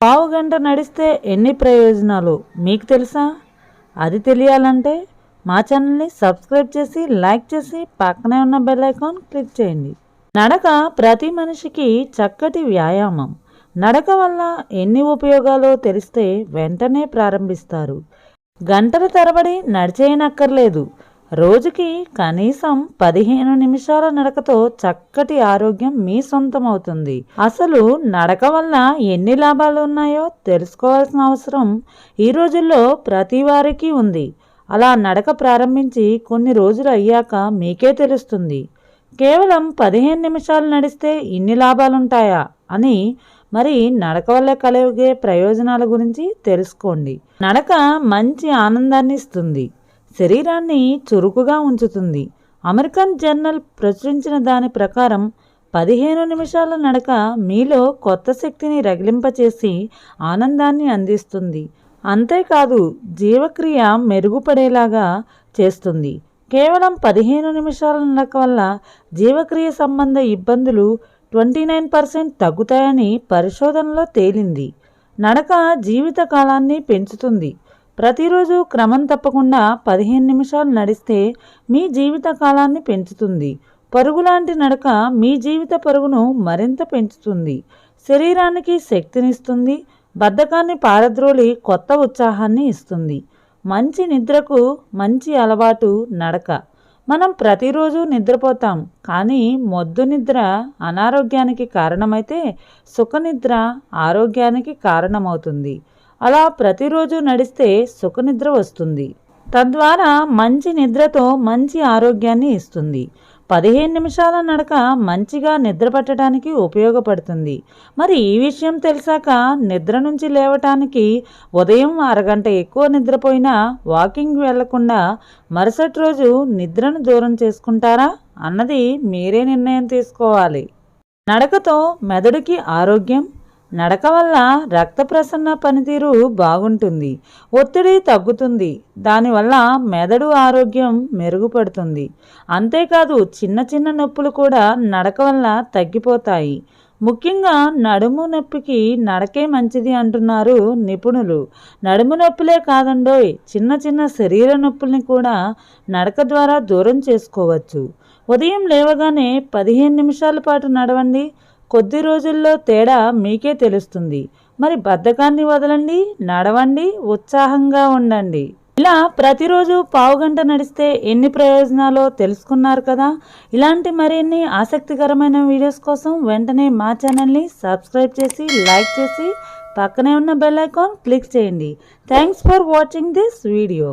పావుగంట నడిస్తే ఎన్ని ప్రయోజనాలు మీకు తెలుసా? అది తెలియాలంటే మా ఛానల్ని సబ్స్క్రైబ్ చేసి లైక్ చేసి పక్కనే ఉన్న బెల్ ఐకాన్ క్లిక్ చేయండి. నడక ప్రతి మనిషికి చక్కటి వ్యాయామం. నడక వల్ల ఎన్ని ఉపయోగాలో తెలిస్తే వెంటనే ప్రారంభిస్తారు. గంటల తరబడి నడిచేయనక్కర్లేదు. రోజుకి కనీసం 15 నిమిషాల నడకతో చక్కటి ఆరోగ్యం మీ సొంతమవుతుంది. అసలు నడక వల్ల ఎన్ని లాభాలు ఉన్నాయో తెలుసుకోవాల్సిన అవసరం ఈ రోజుల్లో ప్రతి వారికి ఉంది. అలా నడక ప్రారంభించి కొన్ని రోజులు అయ్యాక మీకే తెలుస్తుంది. కేవలం 15 నిమిషాలు నడిస్తే ఇన్ని లాభాలుంటాయా అని. మరి నడక వల్ల కలిగే ప్రయోజనాల గురించి తెలుసుకోండి. నడక మంచి ఆనందాన్ని ఇస్తుంది, శరీరాన్ని చురుకుగా ఉంచుతుంది. అమెరికన్ జర్నల్ ప్రచురించిన దాని ప్రకారం 15 నిమిషాల నడక మీలో కొత్త శక్తిని రగిలింపచేసి ఆనందాన్ని అందిస్తుంది. అంతేకాదు జీవక్రియ మెరుగుపడేలాగా చేస్తుంది. కేవలం 15 నిమిషాల నడక వల్ల జీవక్రియ సంబంధ ఇబ్బందులు 29% తగ్గుతాయని పరిశోధనలో తేలింది. నడక జీవిత కాలాన్ని పెంచుతుంది. ప్రతిరోజు క్రమం తప్పకుండా 15 నిమిషాలు నడిస్తే మీ జీవిత కాలాన్ని పెంచుతుంది. పరుగులాంటి నడక మీ జీవిత పరుగును మరింత పెంచుతుంది. శరీరానికి శక్తినిస్తుంది. బద్ధకాన్ని పారద్రోలి కొత్త ఉత్సాహాన్ని ఇస్తుంది. మంచి నిద్రకు మంచి అలవాటు నడక. మనం ప్రతిరోజు నిద్రపోతాం, కానీ మొద్దు నిద్ర అనారోగ్యానికి కారణమైతే సుఖనిద్ర ఆరోగ్యానికి కారణమవుతుంది. అలా ప్రతిరోజు నడిస్తే సుఖనిద్ర వస్తుంది. తద్వారా మంచి నిద్రతో మంచి ఆరోగ్యాన్ని ఇస్తుంది. 15 నిమిషాల నడక మంచిగా నిద్ర పట్టడానికి ఉపయోగపడుతుంది. మరి ఈ విషయం తెలిసాక నిద్ర నుంచి లేవటానికి ఉదయం అరగంట ఎక్కువ నిద్రపోయినా వాకింగ్ వెళ్లకుండా మరుసటి రోజు నిద్రను దూరం చేసుకుంటారా అన్నది మీరే నిర్ణయం తీసుకోవాలి. నడకతో మెదడుకి ఆరోగ్యం. నడక వల్ల రక్త ప్రసరణ పనితీరు బాగుంటుంది, ఒత్తిడి తగ్గుతుంది. దానివల్ల మెదడు ఆరోగ్యం మెరుగుపడుతుంది. అంతేకాదు చిన్న చిన్న నొప్పులు కూడా నడక వల్ల తగ్గిపోతాయి. ముఖ్యంగా నడుము నొప్పికి నడకే మంచిది అంటున్నారు నిపుణులు. నడుము నొప్పులే కాదండోయ్, చిన్న చిన్న శరీర నొప్పుల్ని కూడా నడక ద్వారా దూరం చేసుకోవచ్చు. ఉదయం లేవగానే 15 నిమిషాల పాటు నడవండి. కొద్ది రోజుల్లో తేడా మీకే తెలుస్తుంది. మరి బద్ధకాన్ని వదలండి, నడవండి, ఉత్సాహంగా ఉండండి. ఇలా ప్రతిరోజు పావుగంట నడిస్తే ఎన్ని ప్రయోజనాలో తెలుసుకున్నారు కదా. ఇలాంటి మరిన్ని ఆసక్తికరమైన వీడియోస్ కోసం వెంటనే మా ఛానల్ని సబ్స్క్రైబ్ చేసి లైక్ చేసి పక్కనే ఉన్న బెల్ ఐకాన్ క్లిక్ చేయండి. Thanks for watching this video.